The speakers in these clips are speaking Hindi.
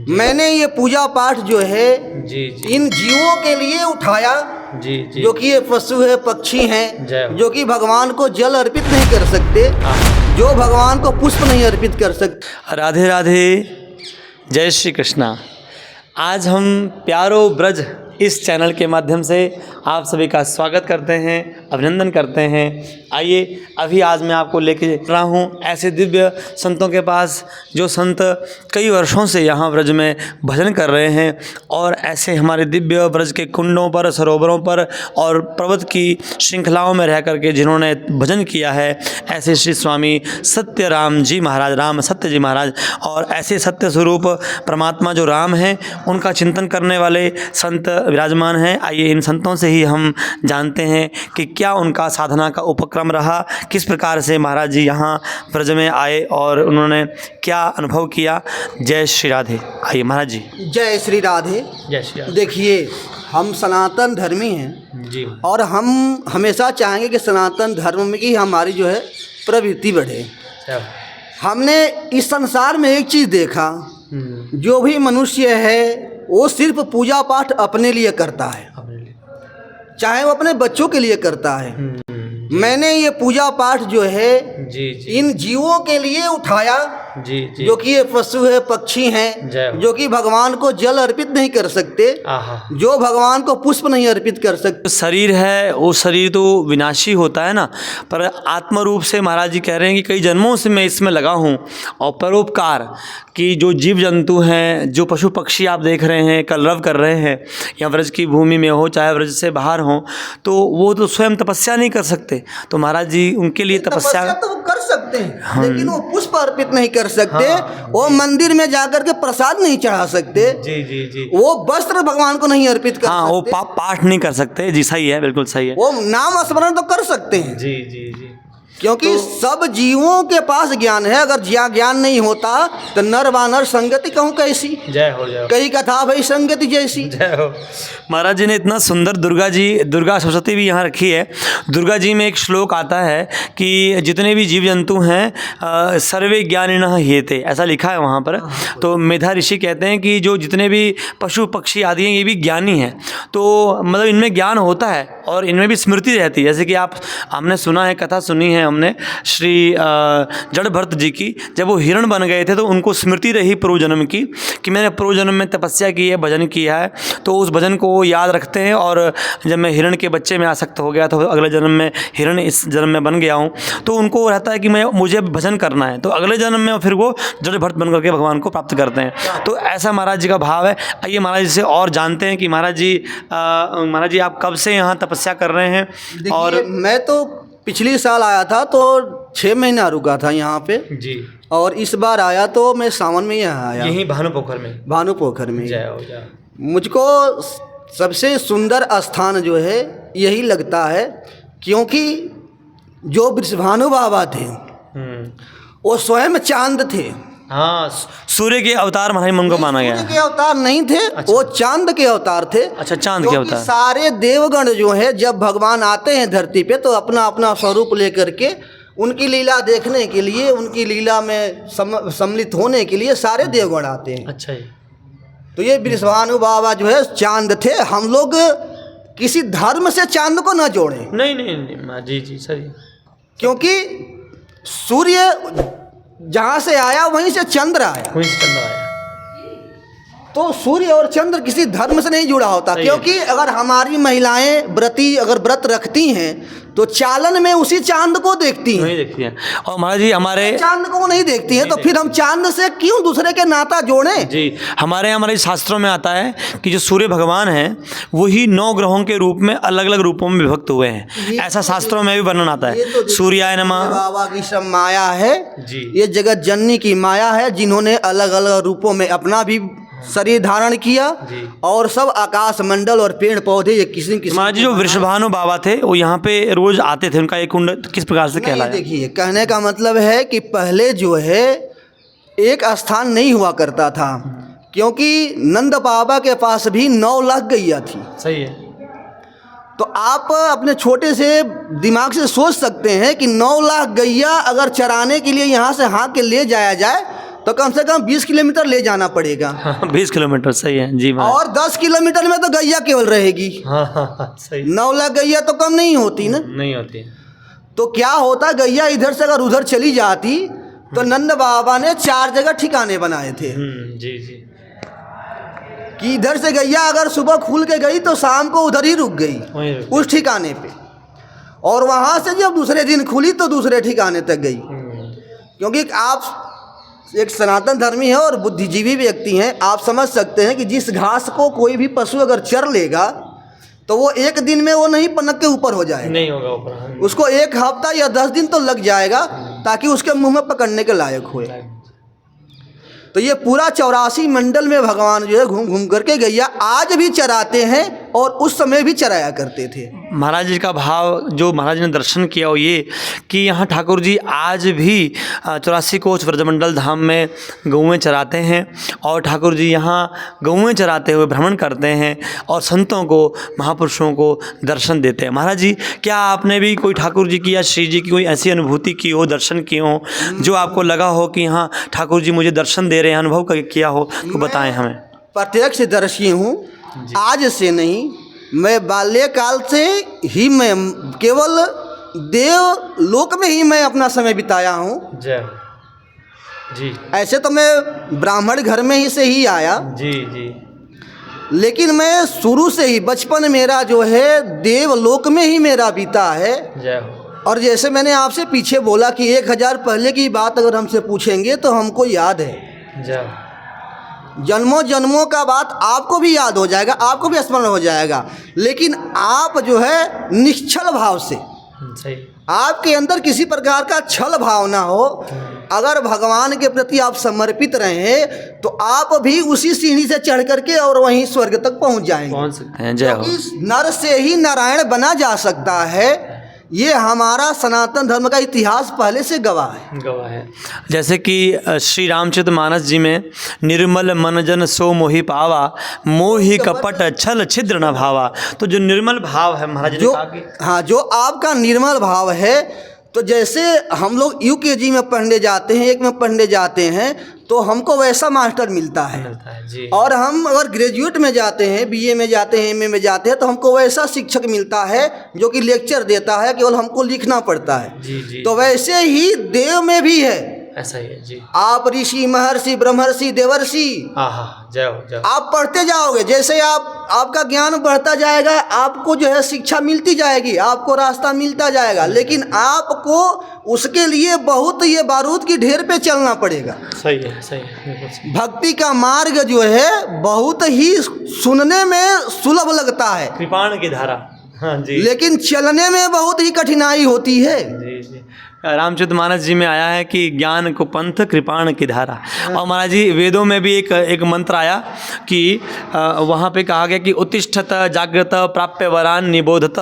मैंने ये पूजा पाठ जो है जी जी इन जीवों के लिए उठाया, जी जी जो कि ये पशु है, पक्षी हैं, जय हो। जो कि भगवान को जल अर्पित नहीं कर सकते, जो भगवान को पुष्प नहीं अर्पित कर सकते। राधे राधे, जय श्री कृष्णा। आज हम प्यारो ब्रज इस चैनल के माध्यम से आप सभी का स्वागत करते हैं, अभिनंदन करते हैं। आइए अभी आज मैं आपको लेके रहा हूँ ऐसे दिव्य संतों के पास जो संत कई वर्षों से यहाँ ब्रज में भजन कर रहे हैं और ऐसे हमारे दिव्य ब्रज के कुंडों पर, सरोवरों पर और पर्वत की श्रृंखलाओं में रह करके जिन्होंने भजन किया है, ऐसे श्री स्वामी सत्यराम जी महाराज, राम सत्य जी महाराज, और ऐसे सत्य स्वरूप परमात्मा जो राम हैं उनका चिंतन करने वाले संत विराजमान हैं। आइए इन संतों से ही हम जानते हैं कि क्या उनका साधना का उपक्रम रहा, किस प्रकार से महाराज जी यहाँ ब्रज में आए और उन्होंने क्या अनुभव किया। जय श्री राधे। आइए महाराज जी। जय श्री राधे। जय श्री राधे। देखिए, हम सनातन धर्मी हैं जी, और हम हमेशा चाहेंगे कि सनातन धर्म में की हमारी जो है प्रवृत्ति बढ़े। हमने इस संसार में एक चीज़ देखा, जो भी मनुष्य है वो सिर्फ पूजा पाठ अपने लिए करता है, चाहे वो अपने बच्चों के लिए करता है। मैंने ये पूजा पाठ जो है जी जी इन जीवों के लिए उठाया, जी जी जो कि ये पशु है, पक्षी हैं, जय हो। जो कि भगवान को जल अर्पित नहीं कर सकते, जो भगवान को पुष्प नहीं अर्पित कर सकते। शरीर है वो शरीर तो विनाशी होता है ना, पर आत्म रूप से महाराज जी कह रहे हैं कि कई जन्मों से मैं इसमें लगा हूँ और परोपकार कि जो जीव जंतु हैं, जो पशु पक्षी आप देख रहे हैं, कलरव कर रहे हैं या व्रज की भूमि में हो चाहे व्रज से बाहर हो, तो वो तो स्वयं तपस्या नहीं कर सकते, तो महाराज जी उनके लिए तपस्या तो वो कर सकते हैं, लेकिन वो पुष्प अर्पित नहीं कर सकते। वो मंदिर में जाकर के प्रसाद नहीं चढ़ा सकते। जी जी जी वो वस्त्र भगवान को नहीं अर्पित कर सकते। वो पाठ नहीं कर सकते। जी सही है, बिल्कुल सही है। वो नाम स्मरण तो कर सकते हैं। जी जी जी क्योंकि सब जीवों के पास ज्ञान है। अगर ज्ञान नहीं होता तो नर वानर संगति कहूँ कैसी। जय हो, जय हो। कई कथा भाई संगति जैसी। जय हो। महाराज जी ने इतना सुंदर दुर्गा सरस्वती भी यहाँ रखी है। दुर्गा जी में एक श्लोक आता है कि जितने भी जीव जंतु हैं सर्वे ज्ञानिनः ह्येते, ऐसा लिखा है वहाँ पर। तो मेधा ऋषि कहते हैं कि जो जितने भी पशु पक्षी आदि हैं ये भी ज्ञानी हैं, तो मतलब इनमें ज्ञान होता है और इनमें भी स्मृति रहती है। जैसे कि हमने सुना है, कथा सुनी है हमने श्री जड़ भरत जी की, जब वो हिरण बन गए थे तो उनको स्मृति रही पूर्व जन्म की कि मैंने पूर्व जन्म में तपस्या की है, भजन किया है, तो उस भजन को याद रखते हैं। और जब मैं हिरण के बच्चे में आसक्त हो गया तो अगले जन्म में हिरण इस जन्म में बन गया हूँ, तो उनको रहता है कि मुझे भजन करना है, तो अगले जन्म में फिर वो जड़ भरत बन करके भगवान को प्राप्त करते हैं। तो ऐसा महाराज जी का भाव है। आइए महाराज जी से और जानते हैं कि महाराज जी आप कब से यहाँ तपस्या कर रहे हैं। और मैं तो पिछली साल आया था तो 6 महीना रुका था यहाँ पे जी, और इस बार आया तो मैं सावन में यहाँ आया, यहीं भानुपोखर में। भानुपोखर में। जय हो, जय हो। मुझको सबसे सुंदर स्थान जो है यही लगता है, क्योंकि जो वृषभानु बाबा थे वो स्वयं चांद थे। हाँ, सूर्य के अवतार महाराज मन को माना गया। सूर्य के अवतार नहीं थे। अच्छा। वो चांद के अवतार थे। अच्छा, चांद के अवतार। सारे देवगण जो है जब भगवान आते हैं धरती पे तो अपना अपना स्वरूप लेकर के उनकी लीला देखने के लिए, उनकी लीला में सम्मिलित होने के लिए सारे देवगण आते हैं। अच्छा जी। तो ये वृषभानु बाबा जो है चांद थे। हम लोग किसी धर्म से चांद को न जोड़ें। नहीं नहीं नहीं, जी जी सही। क्योंकि सूर्य जहाँ से आया वहीं से चंद्र आया, वहीं से चंद्र आया। तो सूर्य और चंद्र किसी धर्म से नहीं जुड़ा होता। क्योंकि अगर हमारी महिलाएं अगर व्रत रखती हैं तो चालन में उसी चांद को देखती हैं, नहीं देखती हैं। और महाराज जी हमारे चांद को नहीं देखती हैं, तो फिर हम चांद से क्यों दूसरे के नाता जोड़ें। जी, हमारे शास्त्रों में आता है कि जो सूर्य भगवान हैं वही 9 ग्रहों के रूप में अलग अलग रूपों में विभक्त हुए हैं। ऐसा शास्त्रों में भी वर्णन आता है। तो सूर्याय नमः बाबा की सब माया है जी। ये जगत जननी की माया है, जिन्होंने अलग अलग रूपों में अपना भी शरीर धारण किया और सब आकाश मंडल और पेड़ पौधे ये किसी महाराज जी जो वृषभानु बाबा थे वो यहाँ पे रोज आते थे, उनका एक कुंड किस प्रकार से कहलाया? देखिए, कहने का मतलब है कि पहले जो है एक स्थान नहीं हुआ करता था, क्योंकि नंद बाबा के पास भी 9 लाख गैया थी। सही है। तो आप अपने छोटे से दिमाग से सोच सकते हैं कि 9 लाख गैया अगर चराने के लिए यहाँ से हाँक के ले जाया जाए तो कम से कम 20 किलोमीटर ले जाना पड़ेगा। 20 किलोमीटर, सही है जी महाराज। और 10 किलोमीटर में तो गैया केवल रहेगी। सही। 9 लाख गैया तो कम नहीं होती ना। नहीं होती। तो क्या होता, गैया इधर से अगर उधर चली जाती तो नंद बाबा ने 4 जगह ठिकाने बनाए थे। जी जी। कि इधर से गैया अगर सुबह खुल के गई तो शाम को उधर ही रुक गई उस ठिकाने पे, और वहाँ से जब दूसरे दिन खुली तो दूसरे ठिकाने तक गई। क्योंकि आप एक सनातन धर्मी है और बुद्धिजीवी व्यक्ति हैं, आप समझ सकते हैं कि जिस घास को कोई भी पशु अगर चर लेगा तो वो एक दिन में वो नहीं पनक के ऊपर हो जाएगा, नहीं होगा ऊपर। उसको 1 हफ्ता या 10 दिन तो लग जाएगा ताकि उसके मुंह में पकड़ने के लायक होए। तो ये पूरा 84 मंडल में भगवान जो है घूम घूम करके गैया आज भी चराते हैं और उस समय भी चराया करते थे। महाराज जी का भाव जो महाराज ने दर्शन किया वो ये कि यहाँ ठाकुर जी आज भी 84 कोच व्रजमंडल धाम में गौएं चराते हैं और ठाकुर जी यहाँ गौएं चराते हुए भ्रमण करते हैं और संतों को, महापुरुषों को दर्शन देते हैं। महाराज जी, क्या आपने भी कोई ठाकुर जी की या श्री जी की कोई ऐसी अनुभूति की हो, दर्शन किए हो, जो आपको लगा हो कि हाँ ठाकुर जी मुझे दर्शन दे रहे हैं, अनुभव किया हो तो बताएं हमें। प्रत्यक्षदर्शी हूँ, आज से नहीं, मैं बाल्यकाल से ही मैं केवल देव लोक में ही मैं अपना समय बिताया हूँ। जय जी। ऐसे तो मैं ब्राह्मण घर में ही से ही आया जी जी, लेकिन मैं शुरू से ही बचपन मेरा जो है देवलोक में ही मेरा बीता है। जय हो। और जैसे मैंने आपसे पीछे बोला कि 1000 पहले की बात अगर हमसे पूछेंगे तो हमको याद है, जय। जन्मों जन्मों का बात आपको भी याद हो जाएगा, आपको भी स्मरण हो जाएगा, लेकिन आप जो है निश्चल भाव से, सही, आपके अंदर किसी प्रकार का छल भाव ना हो, अगर भगवान के प्रति आप समर्पित रहें तो आप भी उसी सीढ़ी से चढ़ करके और वहीं स्वर्ग तक पहुंच जाएंगे, पहुंच सकते हैं। जय हो। क्योंकि नर से ही नारायण बना जा सकता है, ये हमारा सनातन धर्म का इतिहास पहले से गवाह है। जैसे कि श्री रामचरितमानस जी में निर्मल मन जन सो मोहि पावा, मोहि कपट छल छिद्र न भावा। तो जो निर्मल भाव है महाराज जो, हाँ, जो आपका निर्मल भाव है, तो जैसे हम लोग UKG में पढ़ने जाते हैं, 1 में पढ़ने जाते हैं, तो हमको वैसा मास्टर मिलता है जी। और हम अगर ग्रेजुएट में जाते हैं, BA में जाते हैं, MA में जाते हैं, तो हमको वैसा शिक्षक मिलता है जो कि लेक्चर देता है, केवल हमको लिखना पड़ता है। जी जी। तो वैसे ही देव में भी है, ऐसा ही है जी। आप ऋषि, महर्षि, ब्रह्मर्षि, देवर्षि, जय हो, जय हो। आप पढ़ते जाओगे, जैसे आपका ज्ञान बढ़ता जाएगा, आपको जो है शिक्षा मिलती जाएगी, आपको रास्ता मिलता जाएगा, लेकिन आपको उसके लिए बहुत ये बारूद की ढेर पे चलना पड़ेगा। सही है, सही है। भक्ति का मार्ग जो है बहुत ही सुनने में सुलभ लगता है, कृपाण की धारा, हाँ जी, लेकिन चलने में बहुत ही कठिनाई होती है। जी जी। रामचरितमानस जी में आया है कि ज्ञान को पंथ कृपाण की धारा। और महाराज जी वेदों में भी एक मंत्र आया कि वहाँ पे कहा गया कि उत्तिष्ठत जागृत प्राप्य वरान निबोधत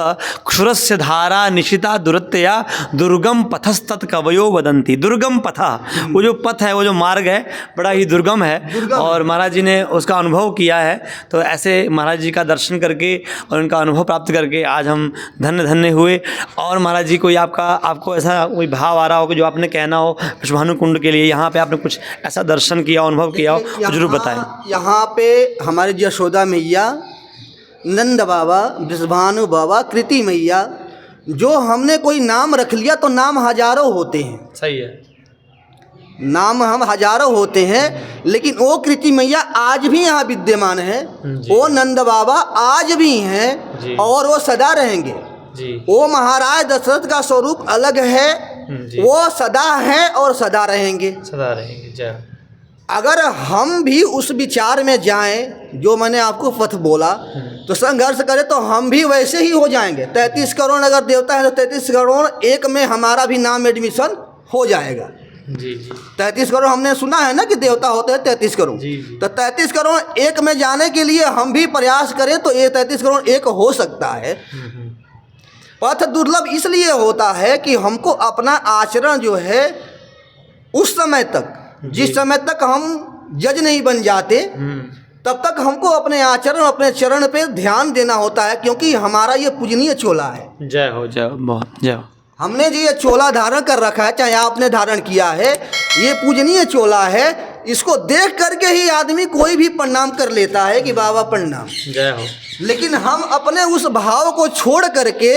क्षुरस्य धारा निशिता दुरत्या दुर्गम पथस्तत् कवयो वदंती। दुर्गम पथा, वो जो पथ है, वो जो मार्ग है, बड़ा ही दुर्गम है और महाराज जी ने उसका अनुभव किया है। तो ऐसे महाराज जी का दर्शन करके और उनका अनुभव प्राप्त करके आज हम धन्य धन्य हुए। और महाराज जी कोई आपको ऐसा कोई भाव आ रहा हो कि जो आपने कहना हो विश्वानु कुंड के लिए, यहाँ पे आपने कुछ ऐसा दर्शन किया, अनुभव किया हो, तो जरूर बताएं। यहाँ पे हमारी यशोदा मैया, नंद बाबा, विश्वानु बाबा, कृति मैया, जो हमने कोई नाम रख लिया तो नाम हजारों होते हैं। सही है, नाम हम हजारों होते हैं, लेकिन वो कृति मैया आज भी यहाँ विद्यमान है, वो नंद बाबा आज भी हैं और वो सदा रहेंगे जी। वो महाराज दशरथ का स्वरूप अलग है, वो सदा है और सदा रहेंगे, सदा रहेंगे। जय। अगर हम भी उस विचार में जाएं जो मैंने आपको पथ बोला, तो संघर्ष करें तो हम भी वैसे ही हो जाएंगे। 33 करोड़ अगर देवता है तो 33 करोड़ एक में हमारा भी नाम एडमिशन हो जाएगा। जी जी। 33 करोड़ हमने सुना है ना कि देवता होते हैं 33 करोड़ जी। तो 33 करोड़ एक में जाने के लिए हम भी प्रयास करें तो ये 33 करोड़ एक हो सकता है। पथ दुर्लभ इसलिए होता है कि हमको अपना आचरण जो है उस समय तक, जिस समय तक हम जज नहीं बन जाते, तब तक हमको अपने आचरण, अपने चरण पे ध्यान देना होता है, क्योंकि हमारा ये पूजनीय चोला है। जय हो, जय हो, बहुत जय हो। हमने जो ये चोला धारण कर रखा है, चाहे आपने धारण किया है, ये पूजनीय चोला है। इसको देख करके ही आदमी कोई भी प्रणाम कर लेता है कि बाबा प्रणाम। जय हो। लेकिन हम अपने उस भाव को छोड़ करके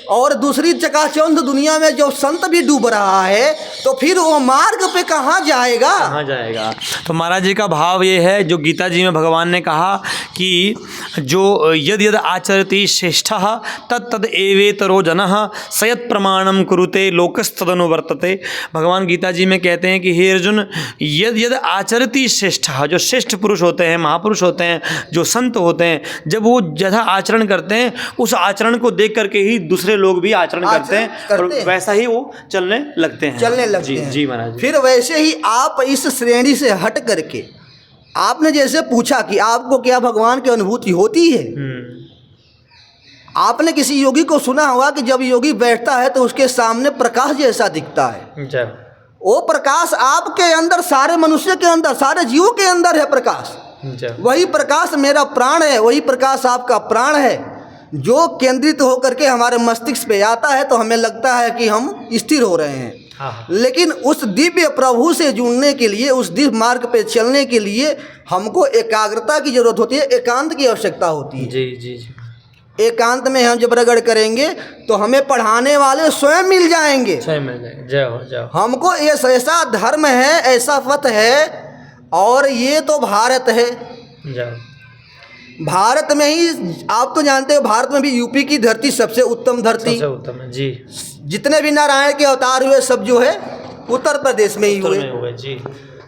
और दूसरी चकाचौंध दुनिया में जो संत भी डूब रहा है, तो फिर वो मार्ग पे कहाँ जाएगा? कहाँ जाएगा? तो महाराज जी का भाव ये है, जो गीता जी में भगवान ने कहा कि जो यद यद आचरति श्रेष्ठः तत्तद एवेतरो जनः सयत् प्रमाणम कुरुते लोकस्तदनुवर्तते। भगवान गीता जी में कहते हैं कि हे अर्जुन, यद यद आचरति श्रेष्ठः, जो श्रेष्ठ पुरुष होते हैं, महापुरुष होते हैं, जो संत होते हैं, जब वो जैसा आचरण करते हैं, उस आचरण को देख करके ही दूसरे लोग भी आचरण करते हैं और वैसा ही वो चलने लगते हैं। जी महाराज। फिर वैसे ही आप इस श्रेणी से हट करके, आपने जैसे पूछा कि आपको क्या भगवान की अनुभूति होती है, आपने किसी योगी को सुना होगा कि जब योगी बैठता है तो उसके सामने प्रकाश जैसा दिखता है। वो प्रकाश आपके अंदर, सारे मनुष्य के अंदर, सारे जीवों के अंदर है प्रकाश। वही प्रकाश मेरा प्राण है, वही प्रकाश आपका प्राण है, जो केंद्रित होकर के हमारे मस्तिष्क पे आता है तो हमें लगता है कि हम स्थिर हो रहे हैं। लेकिन उस दिव्य प्रभु से जुड़ने के लिए, उस दिव्य मार्ग पे चलने के लिए हमको एकाग्रता की जरूरत होती है, एकांत की आवश्यकता होती है। जी जी जी। एकांत में हम जब रगड़ करेंगे तो हमें पढ़ाने वाले स्वयं मिल जाएंगे। जय हो, जय हो। हमको ये ऐसा धर्म है, ऐसा पथ है, और ये तो भारत है। भारत में ही, आप तो जानते हो, भारत में भी यूपी की धरती सबसे उत्तम धरती, सबसे उत्तम है जी। जितने भी नारायण के अवतार हुए सब जो है उत्तर प्रदेश में ही हुए जी।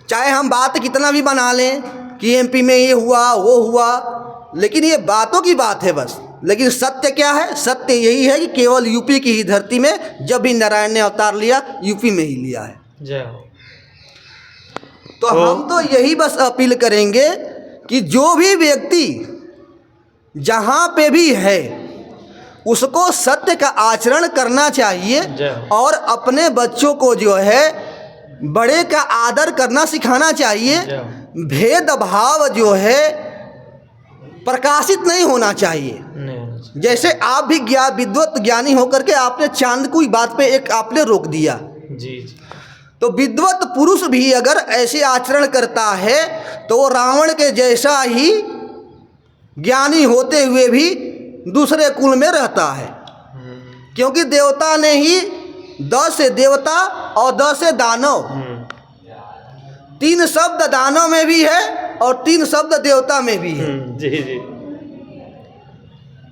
चाहे हम बात कितना भी बना लें कि एमपी में ये हुआ वो हुआ, लेकिन ये बातों की बात है बस। लेकिन सत्य क्या है? सत्य यही है कि केवल यूपी की ही धरती में जब भी नारायण ने अवतार लिया, यूपी में ही लिया है। जय हो। तो हम तो यही बस अपील करेंगे कि जो भी व्यक्ति जहाँ पे भी है उसको सत्य का आचरण करना चाहिए, और अपने बच्चों को जो है बड़े का आदर करना सिखाना चाहिए। भेदभाव जो है प्रकाशित नहीं होना चाहिए। जैसे आप भी विद्वत ज्ञानी होकर के आपने चांद की बात पे एक आपने रोक दिया जी। तो विद्वत पुरुष भी अगर ऐसे आचरण करता है तो वो रावण के जैसा ही ज्ञानी होते हुए भी दूसरे कुल में रहता है। क्योंकि देवता ने ही 10 से देवता और 10 से दानव, 3 शब्द दानव में भी है और 3 शब्द देवता में भी है। जी जी।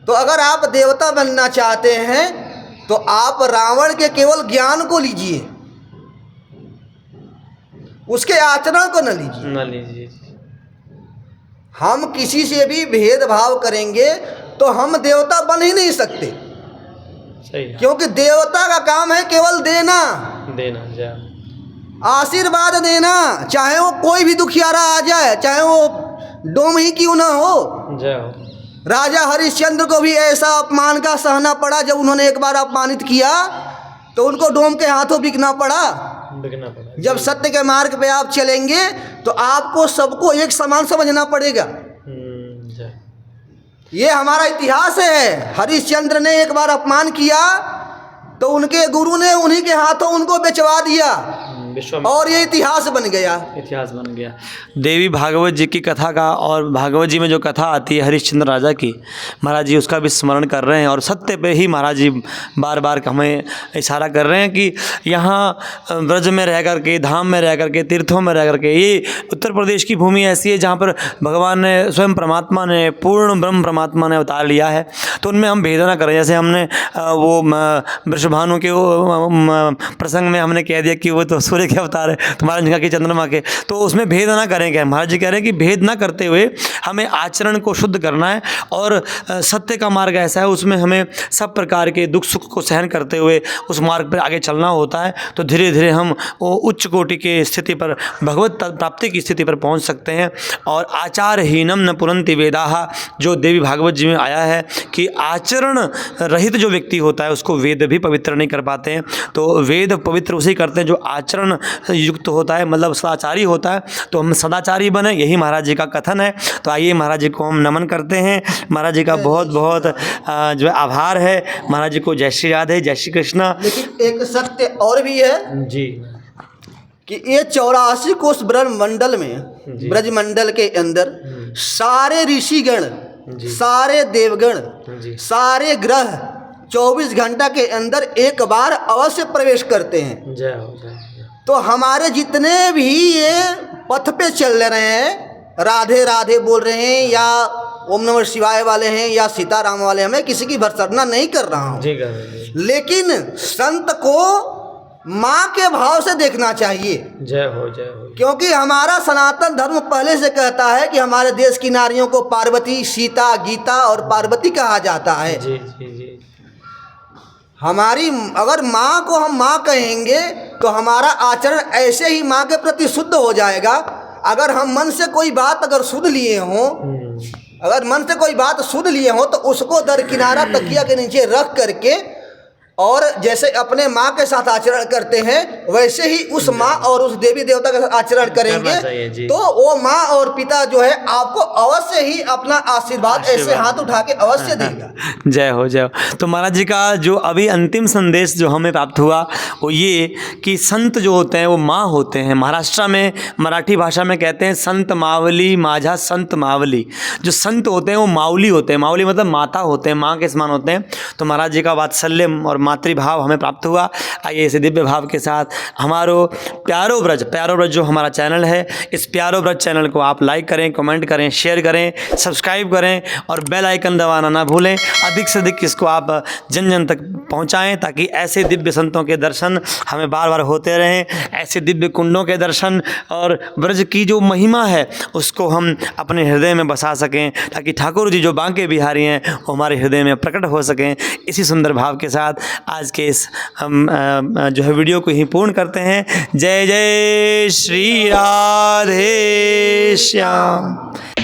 तो अगर आप देवता बनना चाहते हैं तो आप रावण के केवल ज्ञान को लीजिए, उसके आचरण को न लीजिए। हम किसी से भी भेदभाव करेंगे तो हम देवता बन ही नहीं सकते। सही है। क्योंकि देवता का काम है केवल देना, आशीर्वाद देना, चाहे वो कोई भी दुखियारा आ जाए, चाहे वो डोम ही क्यों ना हो। राजा हरिश्चंद्र को भी ऐसा अपमान का सहना पड़ा, जब उन्होंने एक बार अपमानित किया तो उनको डोम के हाथों बिकना पड़ा। जब सत्य के मार्ग पे आप चलेंगे तो आपको सबको एक समान समझना पड़ेगा। ये हमारा इतिहास है। हरिश्चंद्र ने एक बार अपमान किया तो उनके गुरु ने उन्हीं के हाथों उनको बेचवा दिया, और ये इतिहास बन गया। देवी भागवत जी की कथा का, और भागवत जी में जो कथा आती है हरिश्चंद्र राजा की, महाराज जी उसका भी स्मरण कर रहे हैं, और सत्य पे ही महाराज जी बार बार हमें इशारा कर रहे हैं कि यहाँ ब्रज में रह करके, धाम में रह करके, तीर्थों में रह करके, ये उत्तर प्रदेश की भूमि ऐसी है जहाँ पर भगवान ने स्वयं परमात्मा ने, पूर्ण ब्रह्म परमात्मा ने अवतार लिया है। तो उनमें हम भेद ना करें। जैसे हमने वो वृषभानु के प्रसंग में हमने कह दिया कि वो तो सूर्य के अवतार है, तुम्हारा निगाह के चंद्रमा के, तो उसमें भेद ना करेंगे। महाराज जी कह रहे हैं कि भेद ना करते हुए हमें आचरण को शुद्ध करना है, और सत्य का मार्ग ऐसा है उसमें हमें सब प्रकार के दुख सुख को सहन करते हुए उस मार्ग पर आगे चलना होता है। तो धीरे धीरे हम वो उच्च कोटि की स्थिति पर, भगवत प्राप्ति की स्थिति पर पहुंच सकते हैं। और आचारहीनम न पुरंति वेदाः, जो देवी भागवत जी में आया है कि आचरण रहित जो व्यक्ति होता है उसको वेद भी पवित्र नहीं कर पाते हैं। तो वेद पवित्र उसे करते हैं जो आचरण युक्त होता है, मतलब सदाचारी होता है। तो हम सदाचारी बने, यही महाराज जी का कथन है। तो आइए महाराज जी को हम नमन करते हैं। महाराज जी का बहुत बहुत जो है आभार है। महाराज जी को जय श्री राधे, जय श्री कृष्णा। लेकिन एक सत्य और भी है जी, कि ये 84 कोष ब्रह्मंडल में, ब्रजमंडल के अंदर सारे ऋषिगण, सारे देवगण, सारे ग्रह 24 घंटा के अंदर एक बार अवश्य प्रवेश करते हैं। जय हो, जय हो। तो हमारे जितने भी ये पथ पे चल रहे हैं, राधे राधे बोल रहे हैं या ओम नमः शिवाय वाले हैं या सीताराम वाले हैं, मैं किसी की भर्त्सना नहीं कर रहा हूँ, लेकिन संत को माँ के भाव से देखना चाहिए। जय हो, जय हो। क्योंकि हमारा सनातन धर्म पहले से कहता है कि हमारे देश की नारियों को पार्वती, सीता, गीता और पार्वती कहा जाता है। जी जी जी। हमारी अगर माँ को हम माँ कहेंगे तो हमारा आचरण ऐसे ही माँ के प्रति शुद्ध हो जाएगा। अगर हम मन से कोई बात अगर सुध लिए हों, अगर मन से कोई बात सुध लिए हो तो उसको दरकिनारा तकिया के नीचे रख करके और जैसे अपने माँ के साथ आचरण करते हैं वैसे ही उस माँ और उस देवी देवता के साथ आचरण करेंगे तो वो माँ और पिता जो है आपको अवश्य ही अपना आशीर्वाद ऐसे हाथ उठा के अवश्य देगा। जय हो, जय हो। तो महाराज जी का जो अभी अंतिम संदेश जो हमें प्राप्त हुआ वो ये कि संत जो होते हैं वो माँ होते हैं। महाराष्ट्र में मराठी भाषा में कहते हैं संत मावली माझा संत मावली। जो संत होते हैं वो मावली होते हैं। मावली मतलब माता होते हैं, माँ के समान होते हैं। तो महाराज जी का वात्सल्य और मातृभाव हमें प्राप्त हुआ। आइए इसे दिव्य भाव के साथ हमारो प्यारो ब्रज जो हमारा चैनल है, इस प्यारो ब्रज चैनल को आप लाइक करें, कमेंट करें, शेयर करें, सब्सक्राइब करें और बेल आइकन दबाना ना भूलें। अधिक से अधिक इसको आप जन जन तक पहुंचाएं ताकि ऐसे दिव्य संतों के दर्शन हमें बार बार होते रहें, ऐसे दिव्य कुंडों के दर्शन और ब्रज की जो महिमा है उसको हम अपने हृदय में बसा सकें ताकि ठाकुर जी जो बांके बिहारी हैं वो हमारे हृदय में प्रकट हो सकें। इसी सुंदर भाव के साथ आज के इस हम जो है वीडियो को ही पूर्ण करते हैं। जय जय श्री राधे श्याम।